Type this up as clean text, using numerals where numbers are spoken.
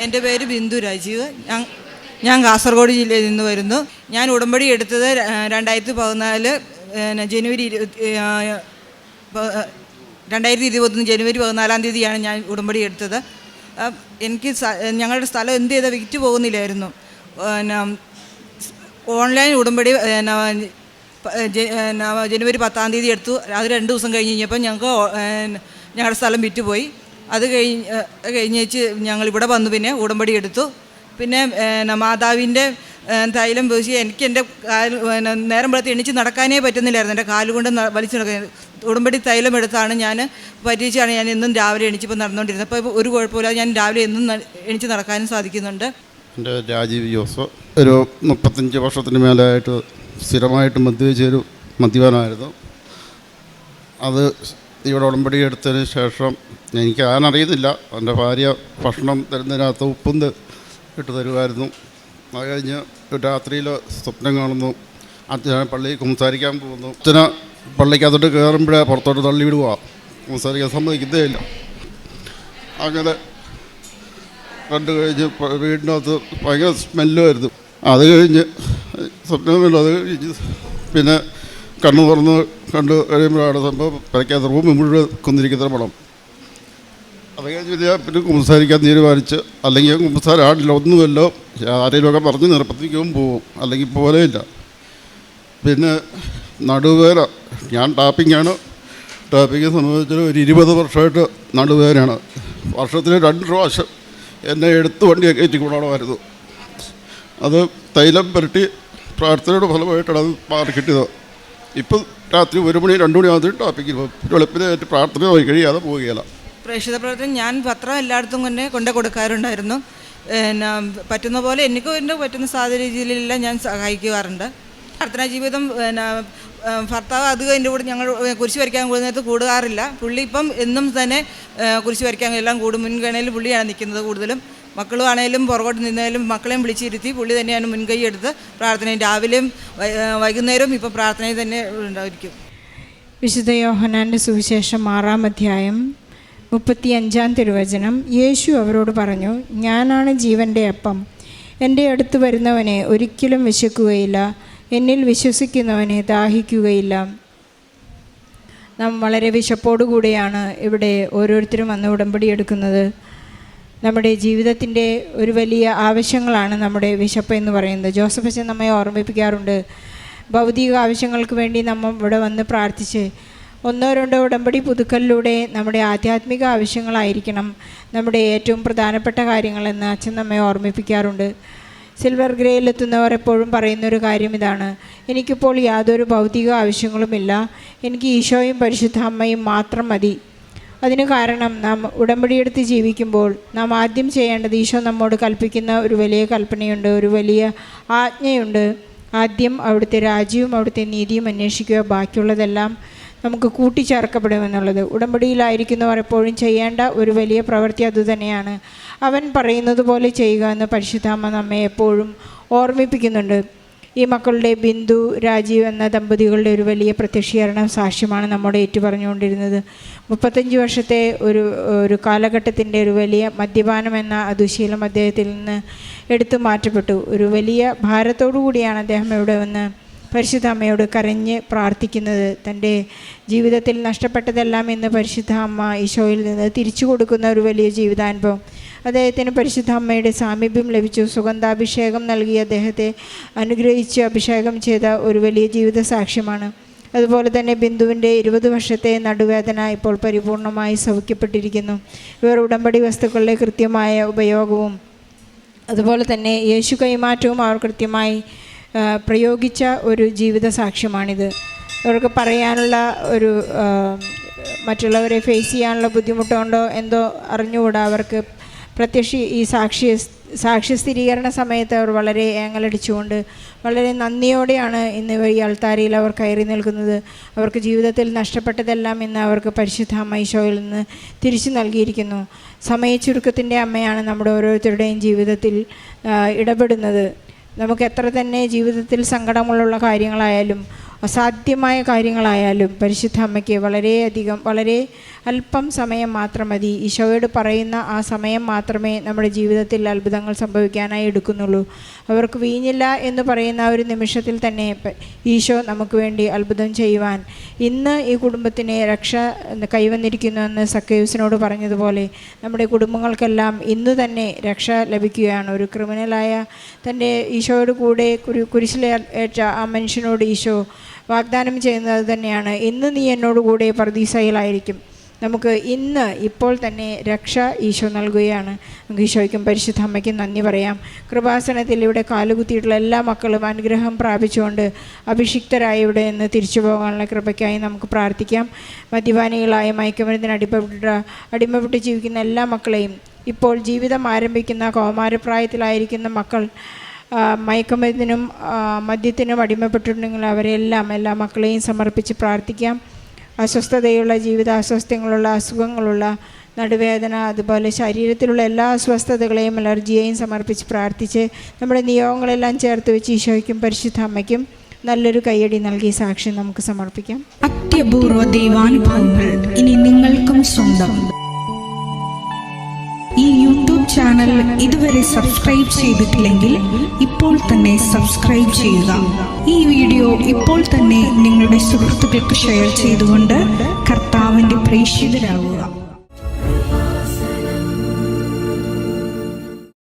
എൻ്റെ പേര് ബിന്ദു രാജീവ്. ഞാൻ കാസർഗോഡ് ജില്ലയിൽ നിന്ന് വരുന്നു. ഞാൻ ഉടമ്പടി എടുത്തത് 2014 ജനുവരി 2021 ജനുവരി 14 ഞാൻ ഉടമ്പടി എടുത്തത്. എനിക്ക് ഞങ്ങളുടെ സ്ഥലം എന്ത് ചെയ്താൽ വിറ്റ് പോകുന്നില്ലായിരുന്നു. ഓൺലൈൻ ഉടമ്പടി ജനുവരി 10 എടുത്തു. അത് 2 ദിവസം കഴിഞ്ഞപ്പോൾ ഞങ്ങളുടെ സ്ഥലം വിറ്റുപോയി. അത് കഴിഞ്ഞേച്ച് ഞങ്ങളിവിടെ വന്നു. പിന്നെ ഉടമ്പടി എടുത്തു. പിന്നെ മാതാവിൻ്റെ തൈലം പൂശി എനിക്ക് എൻ്റെ നേരം വെളുത്ത് എണീച്ച് നടക്കാനേ പറ്റുന്നില്ലായിരുന്നു. എൻ്റെ കാലുകൊണ്ട് വലിച്ചു നടക്കാൻ ഉടമ്പടി തൈലം എടുത്താണ് ഞാൻ പരീക്ഷയാണ് ഞാൻ എന്നും രാവിലെ എണീച്ചിപ്പോൾ നടന്നുകൊണ്ടിരുന്നത്. അപ്പോൾ ഒരു കുഴപ്പമില്ലാതെ ഞാൻ രാവിലെ എന്നും എണീച്ച് നടക്കാനും സാധിക്കുന്നുണ്ട്. എൻ്റെ രാജീവ് ജോസ്. ഒരു 35 വർഷത്തിന് മേലായിട്ട് സ്ഥിരമായിട്ട് മദ്യപിച്ചൊരു മദ്യപാനമായിരുന്നു. അത് ഇവിടെ ഉടമ്പടി എടുത്തതിന് ശേഷം എനിക്ക് അറിയുന്നില്ല, എൻ്റെ ഭാര്യ ഭക്ഷണം തരുന്നതിനകത്ത് ഉപ്പും ഇട്ട് തരുമായിരുന്നു. അത് കഴിഞ്ഞ് രാത്രിയിൽ സ്വപ്നം കാണുന്നു, അച്ഛനെ പള്ളിയിൽ കുമ്പസാരിക്കാൻ പോകുന്നു. അച്ഛനെ പള്ളിക്കകത്തോട്ട് കയറുമ്പോഴേ പുറത്തോട്ട് തള്ളി വിടുക, കുമ്പസാരിക്കാൻ സമ്മതിക്കുന്നേ ഇല്ല. അങ്ങനെ കണ്ടു കഴിഞ്ഞ് വീടിനകത്ത് ഭയങ്കര സ്മെല്ലുമായിരുന്നു. അത് കഴിഞ്ഞ് സ്വപ്നം അത് കഴിഞ്ഞ് പിന്നെ കണ്ണു തുറന്ന് കണ്ടു കഴിയുമ്പോഴാണ് സംഭവം പരക്കാത്ത റൂമിൽ മുഴുവൻ കൊന്നിരിക്കുന്ന പണം. അത് കഴിഞ്ഞ് ഞാൻ പിന്നെ കുമ്പസാരിക്കാൻ തീരുമാനിച്ച്, അല്ലെങ്കിൽ കുമ്പസാരാടില്ല, ഒന്നുമല്ലോ ആരെങ്കിലുമൊക്കെ പറഞ്ഞ് നിർബന്ധിക്കും പോവും, അല്ലെങ്കിൽ പോലെയില്ല. പിന്നെ നടുവേദന, ഞാൻ ടാപ്പിങ്ങാണ്. ടാപ്പിങ് സംബന്ധിച്ച് ഒരു 20 വർഷമായിട്ട് നടുവേദനയാണ്. വർഷത്തിൽ 2 പ്രാവശ്യം എന്നെ എടുത്ത് വണ്ടിയൊക്കെ കയറ്റി കൊണ്ടുപോകണമായിരുന്നു. അത് തൈലം പുരട്ടി പ്രാർത്ഥനയുടെ ഫലമായിട്ടാണ് അത് മാറി കിട്ടിയത്. ഇപ്പം രാത്രി 1 മണി 2 മണി ആകുമ്പോൾ ടാപ്പിങ്ങിൽ പോകും. വെളുപ്പിനായിട്ട് പ്രാർത്ഥന പോയി കഴിയാതെ പോവുകയില്ല. പ്രേക്ഷിത പ്രവർത്തനം ഞാൻ പത്രം എല്ലായിടത്തും കൊണ്ട് കൊടുക്കാറുണ്ടായിരുന്നു. പറ്റുന്ന പോലെ എനിക്ക് എൻ്റെ പറ്റുന്ന സാഹചര്യത്തിലെല്ലാം ഞാൻ സഹായിക്കാറുണ്ട്. പ്രാർത്ഥനാ ജീവിതം ഭർത്താവ് അധികം എൻ്റെ കൂടെ ഞങ്ങൾ കുരിശ് വരയ്ക്കാൻ കൂടുന്നതിനകത്ത് കൂടാറില്ല. പുള്ളി ഇപ്പം എന്നും തന്നെ കുരിശ് വരയ്ക്കാൻ എല്ലാം കൂടും. മുൻഗണനയിൽ പുള്ളിയാണ് നിൽക്കുന്നത് കൂടുതലും. മക്കളും ആണെങ്കിലും പുറകോട്ട് നിന്നാലും മക്കളെയും വിളിച്ചിരുത്തി പുള്ളി തന്നെയാണ് മുൻകൈ എടുത്ത് പ്രാർത്ഥനയും രാവിലെയും വൈകുന്നേരവും ഇപ്പം പ്രാർത്ഥനയിൽ തന്നെ ഉണ്ടായിരിക്കും. വിശുദ്ധ യോഹന്നാൻ്റെ സുവിശേഷം 6-ാം അധ്യായം 35-ാം തിരുവചനം. യേശു അവരോട് പറഞ്ഞു, ഞാനാണ് ജീവൻ്റെ അപ്പം. എൻ്റെ അടുത്ത് വരുന്നവനെ ഒരിക്കലും വിശക്കുകയില്ല, എന്നിൽ വിശ്വസിക്കുന്നവനെ ദാഹിക്കുകയില്ല. നാം വളരെ വിശപ്പോടുകൂടിയാണ് ഇവിടെ ഓരോരുത്തരും വന്ന് ഉടമ്പടി എടുക്കുന്നത്. നമ്മുടെ ജീവിതത്തിൻ്റെ ഒരു വലിയ ആവശ്യങ്ങളാണ് നമ്മുടെ വിശപ്പ് എന്ന് പറയുന്നത്. ജോസഫ് അച്ഛൻ നമ്മെ ഓർമ്മിപ്പിക്കാറുണ്ട്, ഭൗതിക ആവശ്യങ്ങൾക്ക് വേണ്ടി നമ്മൾ ഇവിടെ വന്ന് പ്രാർത്ഥിച്ച് 1-2 ഉടമ്പടി പുതുക്കലിലൂടെ നമ്മുടെ ആധ്യാത്മിക ആവശ്യങ്ങളായിരിക്കണം നമ്മുടെ ഏറ്റവും പ്രധാനപ്പെട്ട കാര്യങ്ങളെന്ന് അച്ഛൻ നമ്മെ ഓർമ്മിപ്പിക്കാറുണ്ട്. സിൽവർ ഗ്രേയിലെത്തുന്നവർ എപ്പോഴും പറയുന്നൊരു കാര്യം ഇതാണ്, എനിക്കിപ്പോൾ യാതൊരു ഭൗതിക ആവശ്യങ്ങളുമില്ല, എനിക്ക് ഈശോയും പരിശുദ്ധ അമ്മയും മാത്രം മതി. അതിന് കാരണം നാം ഉടമ്പടിയെടുത്ത് ജീവിക്കുമ്പോൾ നാം ആദ്യം ചെയ്യേണ്ടത് ഈശോ നമ്മോട് കൽപ്പിക്കുന്ന ഒരു വലിയ കൽപ്പനയുണ്ട്, ഒരു വലിയ ആജ്ഞയുണ്ട്. ആദ്യം അവിടുത്തെ രാജ്യവും അവിടുത്തെ നീതിയും അന്വേഷിക്കുക, ബാക്കിയുള്ളതെല്ലാം നമുക്ക് കൂട്ടിച്ചേർക്കപ്പെടുമെന്നുള്ളത്. ഉടമ്പടിയിലായിരിക്കുന്നവർ എപ്പോഴും ചെയ്യേണ്ട ഒരു വലിയ പ്രവൃത്തി അതുതന്നെയാണ്. അവൻ പറയുന്നത് പോലെ ചെയ്യുക എന്ന് പരിശുദ്ധാമ്മ നമ്മെ എപ്പോഴും ഓർമ്മിപ്പിക്കുന്നുണ്ട്. ഈ മക്കളുടെ ബിന്ദു രാജീവ് എന്ന ദമ്പതികളുടെ ഒരു വലിയ പ്രത്യക്ഷീകരണ സാക്ഷ്യമാണ് നമ്മോട് ഏറ്റുപറഞ്ഞുകൊണ്ടിരുന്നത്. 35 വർഷത്തെ ഒരു കാലഘട്ടത്തിൻ്റെ ഒരു വലിയ മദ്യപാനം എന്ന ദുശീലം അദ്ദേഹത്തിൽ നിന്ന് എടുത്തു മാറ്റപ്പെട്ടു. ഒരു വലിയ ഭാരത്തോടു കൂടിയാണ് അദ്ദേഹം ഇവിടെ വന്ന് പരിശുദ്ധ അമ്മയോട് കരഞ്ഞ് പ്രാർത്ഥിക്കുന്നത്. തൻ്റെ ജീവിതത്തിൽ നഷ്ടപ്പെട്ടതെല്ലാം ഇന്ന് പരിശുദ്ധ അമ്മ ഈശോയിൽ നിന്ന് തിരിച്ചു കൊടുക്കുന്ന ഒരു വലിയ ജീവിതാനുഭവം. അദ്ദേഹത്തിന് പരിശുദ്ധ അമ്മയുടെ സാമീപ്യം ലഭിച്ചു. സുഗന്ധാഭിഷേകം നൽകി അദ്ദേഹത്തെ അനുഗ്രഹിച്ച് അഭിഷേകം ചെയ്ത ഒരു വലിയ ജീവിത സാക്ഷ്യമാണ്. അതുപോലെ തന്നെ ബിന്ദുവിൻ്റെ 20 വർഷത്തെ നടുവേദന ഇപ്പോൾ പരിപൂർണമായി സൗഖ്യപ്പെട്ടിരിക്കുന്നു. ഇവർ ഉടമ്പടി വസ്തുക്കളുടെ കൃത്യമായ ഉപയോഗവും അതുപോലെ തന്നെ യേശു കൈമാറ്റവും അവർ കൃത്യമായി പ്രയോഗിച്ച ഒരു ജീവിത സാക്ഷ്യമാണിത്. അവർക്ക് പറയാനുള്ള ഒരു മറ്റുള്ളവരെ ഫേസ് ചെയ്യാനുള്ള ബുദ്ധിമുട്ടുണ്ടോ എന്തോ അറിഞ്ഞുകൂടാ. അവർക്ക് ഈ സാക്ഷ്യ സ്ഥിരീകരണ സമയത്ത് അവർ വളരെ ഏങ്ങലടിച്ചുകൊണ്ട് വളരെ നന്ദിയോടെയാണ് ഇന്ന് ഈ അൾത്താരയിൽ അവർ കയറി നിൽക്കുന്നത്. അവർക്ക് ജീവിതത്തിൽ നഷ്ടപ്പെട്ടതെല്ലാം ഇന്ന് അവർക്ക് പരിശുദ്ധ അമ്മ ഈശോയിൽ നിന്ന് തിരിച്ചു നൽകിയിരിക്കുന്നു. സമയച്ചുരുക്കത്തിൻ്റെ അമ്മയാണ് നമ്മുടെ ഓരോരുത്തരുടെയും ജീവിതത്തിൽ ഇടപെടുന്നത്. നമുക്ക് എത്ര തന്നെ ജീവിതത്തിൽ സങ്കടങ്ങളുള്ള കാര്യങ്ങളായാലും അസാധ്യമായ കാര്യങ്ങളായാലും പരിശുദ്ധ അമ്മയ്ക്ക് വളരെ അല്പം സമയം മാത്രം മതി. ഈശോയോട് പറയുന്ന ആ സമയം മാത്രമേ നമ്മുടെ ജീവിതത്തിൽ അത്ഭുതങ്ങൾ സംഭവിക്കാനായി എടുക്കുന്നുള്ളൂ. അവർക്ക് വീഞ്ഞില്ല എന്ന് പറയുന്ന ഒരു നിമിഷത്തിൽ തന്നെ ഈശോ നമുക്ക് വേണ്ടി അത്ഭുതം ചെയ്യുവാൻ ഇന്ന് ഈ കുടുംബത്തിന് രക്ഷ കൈവന്നിരിക്കുന്നുവെന്ന് സക്കയൂസിനോട് പറഞ്ഞതുപോലെ നമ്മുടെ കുടുംബങ്ങൾക്കെല്ലാം ഇന്ന് തന്നെ രക്ഷ ലഭിക്കുകയാണ്. ഒരു ക്രിമിനലായ തൻ്റെ ഈശോയോട് കൂടെ കുരിശിലേറ്റ ആ മനുഷ്യനോട് ഈശോ വാഗ്ദാനം ചെയ്യുന്നത് തന്നെയാണ്, ഇന്ന് നീ എന്നോട് കൂടെ പറുദീസയിലായിരിക്കും. നമുക്ക് ഇപ്പോൾ തന്നെ രക്ഷ ഈശോ നൽകുകയാണ്. നമുക്ക് ഈശോയ്ക്കും പരിശുദ്ധ അമ്മയ്ക്കും നന്ദി പറയാം. കൃപാസനത്തിൽ ഇവിടെ കാലുകുത്തിയിട്ടുള്ള എല്ലാ മക്കളും അനുഗ്രഹം പ്രാപിച്ചുകൊണ്ട് അഭിഷിക്തരായി ഇവിടെ നിന്ന് തിരിച്ചു പോകാനുള്ള കൃപയ്ക്കായി നമുക്ക് പ്രാർത്ഥിക്കാം. മദ്യപാനികളായ മയക്കുമരുന്നിന് അടിമപ്പെട്ട് ജീവിക്കുന്ന എല്ലാ മക്കളെയും, ഇപ്പോൾ ജീവിതം ആരംഭിക്കുന്ന കൗമാരപ്രായത്തിലായിരിക്കുന്ന മക്കൾ മയക്കുമരുന്നിനും മദ്യത്തിനും അടിമപ്പെട്ടിട്ടുണ്ടെങ്കിൽ അവരെല്ലാം എല്ലാ മക്കളെയും സമർപ്പിച്ച് പ്രാർത്ഥിക്കാം. അസ്വസ്ഥതയുള്ള ജീവിതാസ്വാസ്ഥ്യങ്ങളുള്ള അസുഖങ്ങളുള്ള നടുവേദന, അതുപോലെ ശരീരത്തിലുള്ള എല്ലാ അസ്വസ്ഥതകളെയും അലർജിയെയും സമർപ്പിച്ച് പ്രാർത്ഥിച്ച് നമ്മുടെ നിയോഗങ്ങളെല്ലാം ചേർത്ത് വെച്ച് ഈശോയ്ക്കും പരിശുദ്ധ അമ്മയ്ക്കും നല്ലൊരു കയ്യടി നൽകി സാക്ഷ്യം നമുക്ക് സമർപ്പിക്കാം. അത്യപൂർവ ദൈവാനുഭവങ്ങൾ ഇനി നിങ്ങൾക്കും സ്വന്തം. ഈ യൂട്യൂബ് ചാനൽ ഇതുവരെ സബ്സ്ക്രൈബ് ചെയ്തിട്ടില്ലെങ്കിൽ ഇപ്പോൾ തന്നെ സബ്സ്ക്രൈബ് ചെയ്യുക. ഈ വീഡിയോ ഇപ്പോൾ തന്നെ നിങ്ങളുടെ സുഹൃത്തുക്കൾക്ക് ഷെയർ ചെയ്തുകൊണ്ട് കർത്താവിൻ്റെ പ്രേക്ഷിതരാകുക.